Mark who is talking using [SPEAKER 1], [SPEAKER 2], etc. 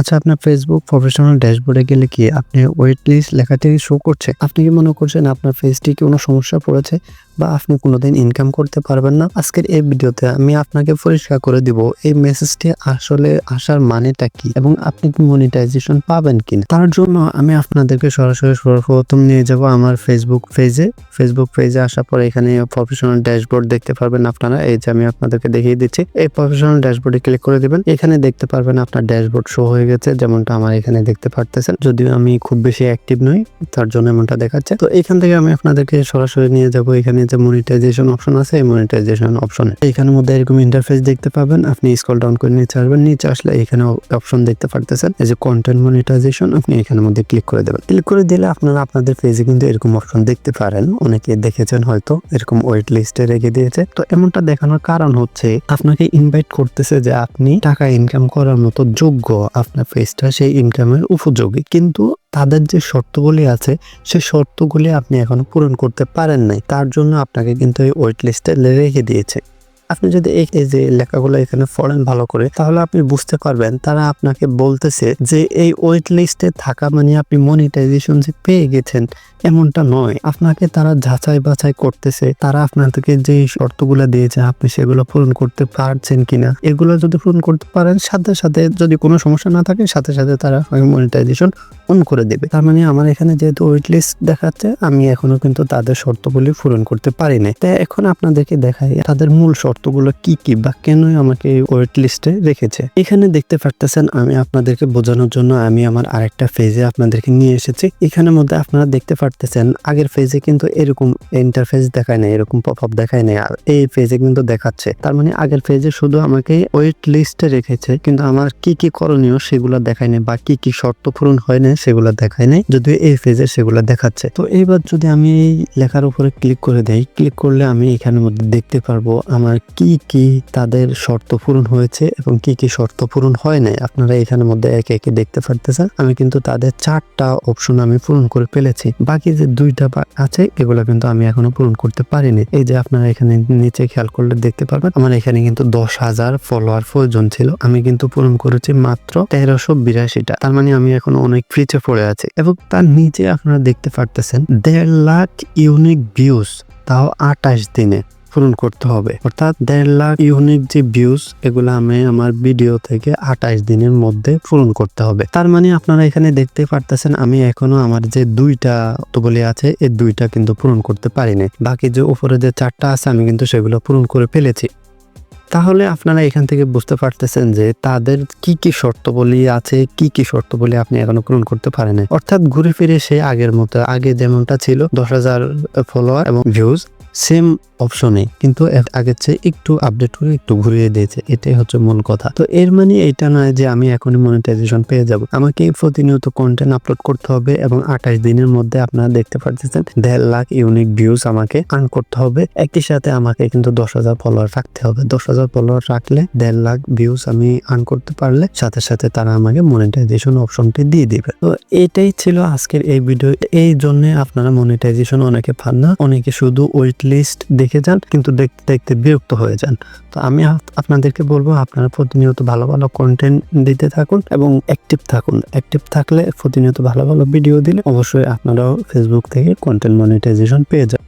[SPEAKER 1] আচ্ছা, আপনার Facebook professional ড্যাশবোর্ডে গেলে কি আপনি ওয়েট লিস্ট লেখাটি শো করছে? আপনি কি মনে করছেন আপনার পেজটি কোনো সমস্যা পড়েছে বা আপনি কোনোদিন ইনকাম করতে পারবেন না? আজকের এই ভিডিওতে আমি আপনাকে পরিষ্কার করে দিব এই মেসেজটি আসলে আসার মানেটা কি এবং আপনি কি মনিটাইজেশন পাবেন কিনা। তার জন্য আমি আপনাদেরকে সরাসরি সর্বপ্রথম নিয়ে যাব আমার ফেসবুক পেজে আসার পর এখানে প্রফেশনাল ড্যাশবোর্ড দেখতে পারবেন আপনারা। এই যে আমি আপনাদেরকে দেখিয়ে দিচ্ছি, এই প্রফেশনাল ড্যাশবোর্ডে ক্লিক করে দিবেন। এখানে দেখতে পারবেন আপনার ড্যাশবোর্ড শো হয়ে গেছে, যেমনটা আমার এখানে দেখতে পারতেছেন। যদিও আমি খুব বেশি অ্যাক্টিভ নই, তার জন্য এমনটা দেখাচ্ছে। তো এখান থেকে আমি আপনাদেরকে সরাসরি নিয়ে যাব এখানে যে মনিটাইজেশন অপশন আছে, এই মনিটাইজেশন অপশনে এখানের মধ্যে এরকম ইন্টারফেস দেখতে পাবেন। আপনি স্ক্রল ডাউন করে নিচে আসবেন, নিচে আসলে এখানে অপশন দেখতে পারতেছেন এই যে কন্টেন্ট মনিটাইজেশন। আপনি এখানের মধ্যে ক্লিক করে দেবেন। ক্লিক করে দিলে আপনারা আপনাদের পেজে কিন্তু এরকম অপশন দেখতে পারেন। অনেকে দেখেছেন হয়তো, এরকম ওয়েট লিস্টে রেখে দিয়েছে। তো এমনটা দেখানোর কারণ হচ্ছে আপনাকে ইনভাইট করতেছে যে আপনি টাকা ইনকাম করার মতো যোগ্য, আপনার পেজটা সেই ইনকামের উপযোগী, কিন্তু তাদের যে শর্তগুলি আছে সেই শর্তগুলি আপনি এখনো পূরণ করতে পারেন নাই। তার জন্য আপনাকে কিন্তু এই ওয়েট লিস্টে রেখে দিয়েছে। আপনি যদি এই যে লেখাগুলো এখানে পড়েন ভালো করে, তাহলে আপনি বুঝতে পারবেন তারা আপনাকে বলতেছে যে এই ওয়েট লিস্টে থাকা মানে আপনি মনিটাইজেশন যে পেয়ে গেছেন এমনটা নয়। আপনাকে তারা যাচাই বাছাই করতেছে, তারা আপনাদেরকে যে শর্তগুলো দিয়েছে আপনি সেগুলো পূরণ করতে পারছেন কিনা। এগুলো যদি পূরণ করতে পারেন, সাথে সাথে যদি কোনো সমস্যা না থাকে সাথে সাথে তারা মনিটাইজেশন অন করে দেবে। তার মানে আমার এখানে যেহেতু ওয়েট লিস্ট দেখাচ্ছে, আমি এখনো কিন্তু তাদের শর্তগুলি পূরণ করতে পারি নাই। তাই এখন আপনাদেরকে দেখাই তাদের মূল শর্তগুলো কি কি বা কেন আমাকে ওয়েট লিস্টে রেখেছে। এখানে দেখতে পারতেছেন, আমি আপনাদেরকে বোঝানোর জন্য আমি আমার আরেকটা পেজে আপনাদেরকে নিয়ে এসেছি। এখানের মধ্যে আপনারা দেখতে পারতেছেন আগের পেজে কিন্তু এরকম ইন্টারফেস দেখায় নাই, এরকম পপআপ দেখায় নাই, আর এই পেজে কিন্তু দেখাচ্ছে। তার মানে আগের পেজে শুধু আমাকে ওয়েট লিস্টে রেখেছে, কিন্তু আমার কি কি করণীয় সেগুলো দেখায় নাই বা কি কি শর্ত পূরণ হয় না সেগুলো দেখায় নাই, যদিও এই পেজে সেগুলো দেখাচ্ছে। তো এইবার যদি আমি এই লেখার উপরে ক্লিক করে দেই, ক্লিক করলে আমি এখানের মধ্যে দেখতে পারবো আমার কি কি তাদের শর্ত পূরণ হয়েছে এবং কি কি শর্ত পূরণ হয় নাই। আপনারা এখানের মধ্যে একে একে দেখতে পারতেছেন। আমি কিন্তু তাদের 4টা অপশন আমি পূরণ করে ফেলেছি, বাকি যে 2টা আছে এগুলো কিন্তু আমি এখনো পূরণ করতে পারিনি। এই যে আপনারা এখানে নিচে খেয়াল করলে দেখতে পারবেন আমার এখানে কিন্তু 10,000 ফলোয়ার প্রয়োজন ছিল, আমি কিন্তু পূরণ করেছি মাত্র 1382টা। তার মানে আমি এখন অনেক ফ্রিতে পড়ে আছি। এবং তার নিচে আপনারা দেখতে পারতেছেন 1.5 লাখ ইউনিক ভিউজ, তাও 28 দিনে পূরণ করতে হবে। অর্থাৎ 1.5 লাখ ইউনিক যে ভিউজ, এগুলো আমি আমার ভিডিও থেকে 28 দিনের মধ্যে পূরণ করতে হবে। তার মানে আপনারা এখানে দেখতে পারতেছেন আমি এখনো আমার যে 2টা বলে আছে এই 2টা কিন্তু পূরণ করতে পারিনি। বাকি যে উপরে যে 4টা আছে আমি কিন্তু সেগুলো পূরণ করে ফেলেছি। তাহলে আপনারা এখান থেকে বুঝতে পারতেছেন যে তাদের কি কি শর্তাবলী আছে, কি কি শর্তাবলী আপনি এখনো পূরণ করতে পারেন। অর্থাৎ ঘুরে ফিরে সে আগের মতো, আগে যেমনটা ছিল 10,000 ফলোয়ার এবং ভিউজ সেম অপশনে, কিন্তু আগের চেয়ে একটু আপডেট করে একটু ঘুরিয়ে দিয়েছে। এটাই হচ্ছে মূল কথা। তো এর মানে এটা নয় যে আমি এখনই মনিটাইজেশন পেয়ে যাব। আমাকে প্রতিনিয়ত কন্টেন্ট আপলোড করতে হবে এবং 28 দিনের মধ্যে আপনারা দেখতে পাচ্ছেন 1.5 লাখ ইউনিক ভিউজ আমাকে আর্ন করতে হবে। একই সাথে আমাকে কিন্তু 10,000 ফলোয়ার রাখতে হবে। 10,000 ফলোয়ার রাখলে 1.5 লাখ ভিউজ আমি আর্ন করতে পারলে সাথে সাথে তারা আমাকে মনিটাইজেশন অপশনটি দিয়ে দিবে। তো এটাই ছিল আজকের এই ভিডিও। এই জন্য আপনারা মনিটাইজেশন অনেকে পান না, অনেকে শুধু ওয়েট লিস্ট দেখে যান কিন্তু দেখতে দেখতে বিরক্ত হয়ে যান। তো আমি আপনাদেরকে বলবো আপনারা প্রতিনিয়ত ভালো ভালো কন্টেন্ট দিতে থাকুন এবং অ্যাক্টিভ থাকুন। অ্যাক্টিভ থাকলে প্রতিনিয়ত ভালো ভালো ভিডিও দিলে অবশ্যই আপনারাও ফেসবুক থেকে কন্টেন্ট মনিটাইজেশন পেয়ে যাবেন।